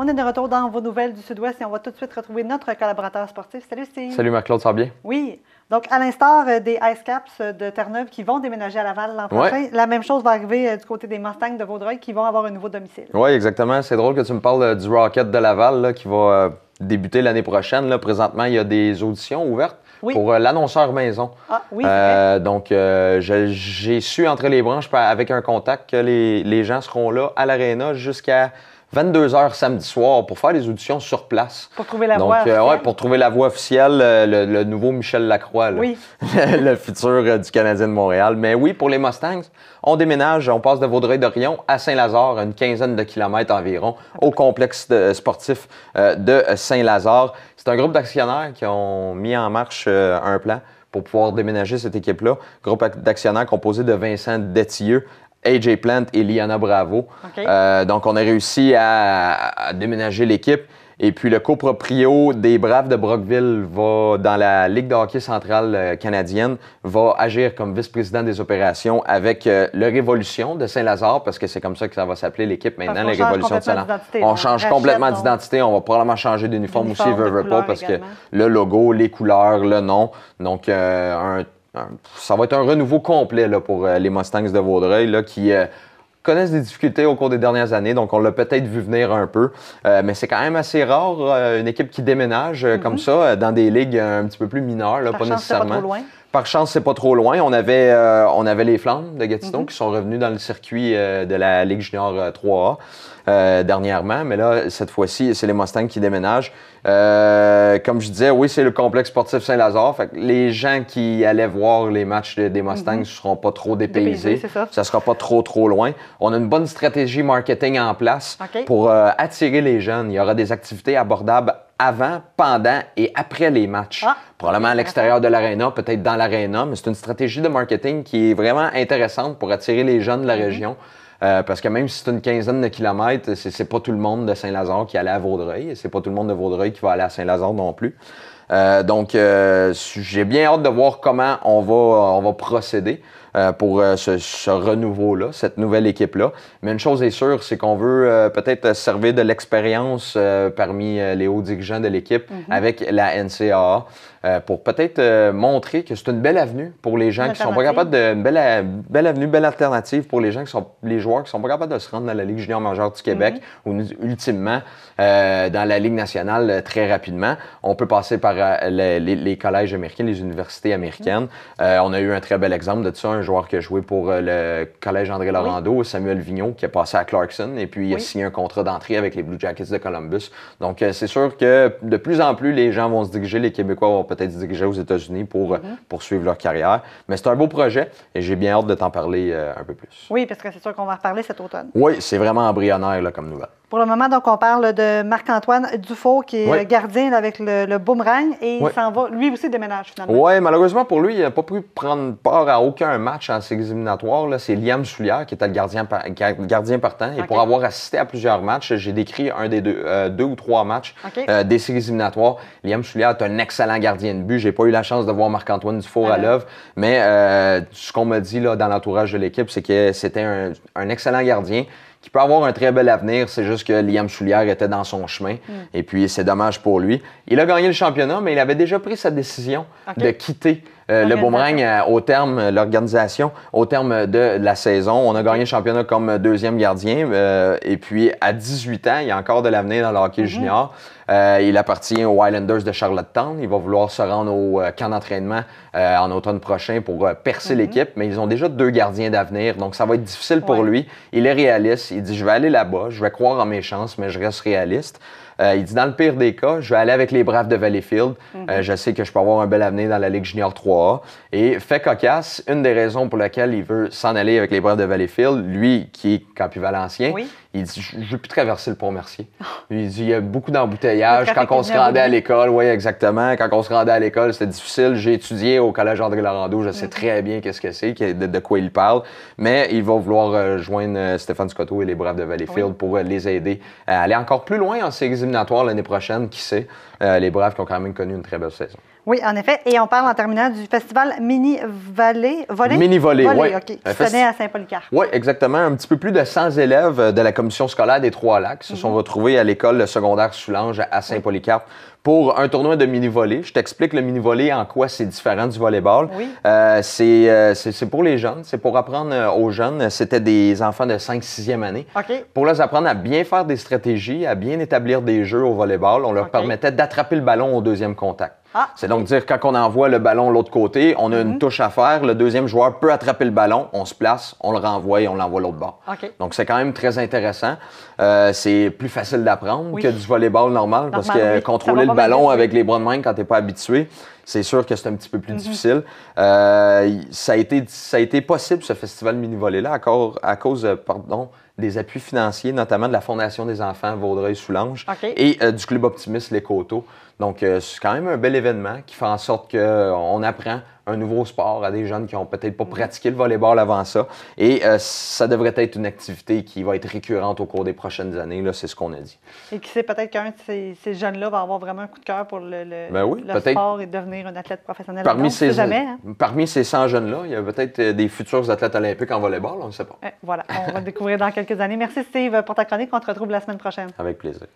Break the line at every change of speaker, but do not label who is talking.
On est de retour dans vos nouvelles du Sud-Ouest et on va tout de suite retrouver notre collaborateur sportif. Salut Steve.
Salut Marc-Claude, ça va bien?
Oui. Donc, à l'instar des Ice Caps de Terre-Neuve qui vont déménager à Laval l'an prochain, la même chose va arriver du côté des Mustangs de Vaudreuil qui vont avoir un nouveau domicile.
Oui, exactement. C'est drôle que tu me parles du Rocket de Laval là, qui va débuter l'année prochaine. Là. Présentement, il y a des auditions ouvertes pour l'annonceur maison.
Ah oui, c'est vrai.
Donc, j'ai su entre les branches avec un contact que les gens seront là à l'Arena jusqu'à 22h samedi soir pour faire les auditions sur place.
Pour trouver la voix officielle.
Oui, pour trouver la voix officielle, le nouveau Michel Lacroix, là, le futur du Canadien de Montréal. Mais oui, pour les Mustangs, on déménage, on passe de Vaudreuil-Dorion à Saint-Lazare, une quinzaine de kilomètres environ, au complexe sportif de Saint-Lazare. C'est un groupe d'actionnaires qui ont mis en marche un plan pour pouvoir déménager cette équipe-là. Groupe d'actionnaires composé de Vincent Détilleux, AJ Plant et Liana Bravo. Donc, on a réussi à déménager l'équipe. Et puis, le coproprio des Braves de Brockville va, dans la Ligue de hockey centrale canadienne, va agir comme vice-président des opérations avec le Révolution de Saint-Lazare, parce que c'est comme ça que ça va s'appeler l'équipe maintenant, les Révolutions de Saint-Lazare. On change complètement d'identité. On va probablement changer d'uniforme aussi, veut pas, parce que le logo, les couleurs, le nom. Donc, ça va être un renouveau complet là, pour les Mustangs de Vaudreuil là, qui connaissent des difficultés au cours des dernières années, donc on l'a peut-être vu venir un peu. Mais c'est quand même assez rare, une équipe qui déménage comme ça dans des ligues un petit peu plus mineures, là, pas nécessairement.
C'est pas trop loin.
Par chance, c'est pas trop loin. On avait les Flammes de Gatineau qui sont revenus dans le circuit de la Ligue junior 3A dernièrement. Mais là, cette fois-ci, c'est les Mustangs qui déménagent. Comme je disais, oui, c'est le complexe sportif Saint-Lazare. Fait que les gens qui allaient voir les matchs des Mustangs ne seront pas trop dépaysés. Ça sera pas trop loin. On a une bonne stratégie marketing en place pour attirer les jeunes. Il y aura des activités abordables avant, pendant et après les matchs. Probablement à l'extérieur de l'aréna, peut-être dans l'aréna, mais c'est une stratégie de marketing qui est vraiment intéressante pour attirer les jeunes de la région. Parce que même si c'est une quinzaine de kilomètres, c'est pas tout le monde de Saint-Lazare qui allait à Vaudreuil. C'est pas tout le monde de Vaudreuil qui va aller à Saint-Lazare non plus. Donc, j'ai bien hâte de voir comment on va procéder pour ce renouveau-là, cette nouvelle équipe-là. Mais une chose est sûre, c'est qu'on veut peut-être servir de l'expérience parmi les hauts dirigeants de l'équipe avec la NCAA pour peut-être montrer que c'est une belle avenue pour les gens qui sont pas capables de... Une belle avenue, belle alternative pour les gens qui sont les joueurs qui sont pas capables de se rendre dans la Ligue junior majeure du Québec ou ultimement dans la Ligue nationale très rapidement. On peut passer par les collèges américains, les universités américaines. On a eu un très bel exemple de ça, un joueur qui a joué pour le collège André Laurando, Samuel Vigneault, qui a passé à Clarkson et puis il a signé un contrat d'entrée avec les Blue Jackets de Columbus. Donc, c'est sûr que de plus en plus, les gens vont se diriger, les Québécois vont peut-être se diriger aux États-Unis pour poursuivre leur carrière. Mais c'est un beau projet et j'ai bien hâte de t'en parler un peu plus.
Oui, parce que c'est sûr qu'on va en reparler cet automne.
Oui, c'est vraiment embryonnaire là, comme nouvelle.
Pour le moment, donc, on parle de Marc-Antoine Dufault, qui est gardien là, avec le boomerang, et il s'en va, lui aussi, déménage finalement.
Oui, malheureusement pour lui, il n'a pas pu prendre part à aucun match en séries éliminatoires. C'est Liam Soulière qui était le gardien partant. Et pour avoir assisté à plusieurs matchs, j'ai décrit un des deux ou trois matchs des séries éliminatoires. Liam Soulière est un excellent gardien de but. J'ai pas eu la chance de voir Marc-Antoine Dufault à l'œuvre, mais ce qu'on m'a dit là, dans l'entourage de l'équipe, c'est que c'était un excellent gardien qui peut avoir un très bel avenir. C'est juste que Liam Soulière était dans son chemin. Et puis, c'est dommage pour lui. Il a gagné le championnat, mais il avait déjà pris sa décision de quitter le boomerang au terme, l'organisation, au terme de la saison. On a gagné le championnat comme deuxième gardien. Et puis, à 18 ans, il y a encore de l'avenir dans le hockey junior. Il appartient aux Highlanders de Charlottetown. Il va vouloir se rendre au camp d'entraînement en automne prochain pour percer l'équipe. Mais ils ont déjà deux gardiens d'avenir, donc ça va être difficile pour lui. Il est réaliste. Il dit, je vais aller là-bas, je vais croire en mes chances, mais je reste réaliste. Il dit, dans le pire des cas, je vais aller avec les Braves de Valleyfield. Je sais que je peux avoir un bel avenir dans la Ligue junior 3A. Et fait cocasse, une des raisons pour lesquelles il veut s'en aller avec les Braves de Valleyfield, lui qui est Campus Valencien, il dit, je ne veux plus traverser le Pont-Mercier. Il dit, il y a beaucoup d'embouteillages. Quand on se rendait à l'école, oui, exactement. Quand on se rendait à l'école, c'était difficile. J'ai étudié au collège André Laurando. Je sais très bien qu'est-ce que c'est, de quoi il parle. Mais il va vouloir rejoindre Stéphane Scotto et les Braves de Valleyfield pour les aider à aller encore plus loin en séries éliminatoires l'année prochaine. Qui sait? Les Braves qui ont quand même connu une très belle saison.
Oui, en effet. Et on parle en terminant du festival Mini-Volley.
Mini-Volley, oui.
OK, qui se tenait à Saint-Polycarpe.
Oui, exactement. Un petit peu plus de 100 élèves de la commission scolaire des Trois-Lacs se sont retrouvés à l'école secondaire Soulanges à Saint-Polycarpe pour un tournoi de mini-volley. Je t'explique le mini-volley, en quoi c'est différent du volleyball.
Oui.
C'est pour les jeunes, c'est pour apprendre aux jeunes. C'était des enfants de 5-6e année.
OK.
Pour leur apprendre à bien faire des stratégies, à bien établir des jeux au volleyball. On leur permettait d'attraper le ballon au deuxième contact. C'est donc dire quand on envoie le ballon de l'autre côté, on a une touche à faire, le deuxième joueur peut attraper le ballon, on se place, on le renvoie et on l'envoie l'autre bord. Donc c'est quand même très intéressant. C'est plus facile d'apprendre que du volleyball normal parce que contrôler le ballon avec les bras de main quand tu n'es pas habitué, c'est sûr que c'est un petit peu plus difficile. Ça a été possible, ce festival mini-volley-là, à cause des appuis financiers, notamment de la Fondation des enfants Vaudreuil-Soulanges et du Club Optimiste Les Coteaux. Donc, c'est quand même un bel événement qui fait en sorte qu'on apprend un nouveau sport à des jeunes qui n'ont peut-être pas pratiqué le volleyball avant ça. Et ça devrait être une activité qui va être récurrente au cours des prochaines années. C'est ce qu'on a dit.
Et qui sait, peut-être qu'un de ces jeunes-là va avoir vraiment un coup de cœur pour le sport et devenir un athlète professionnel.
Parmi ces 100 jeunes-là, il y a peut-être des futurs athlètes olympiques en volleyball, on ne sait pas.
Voilà, on va le découvrir dans quelques années. Merci Steve pour ta chronique. On te retrouve la semaine prochaine.
Avec plaisir.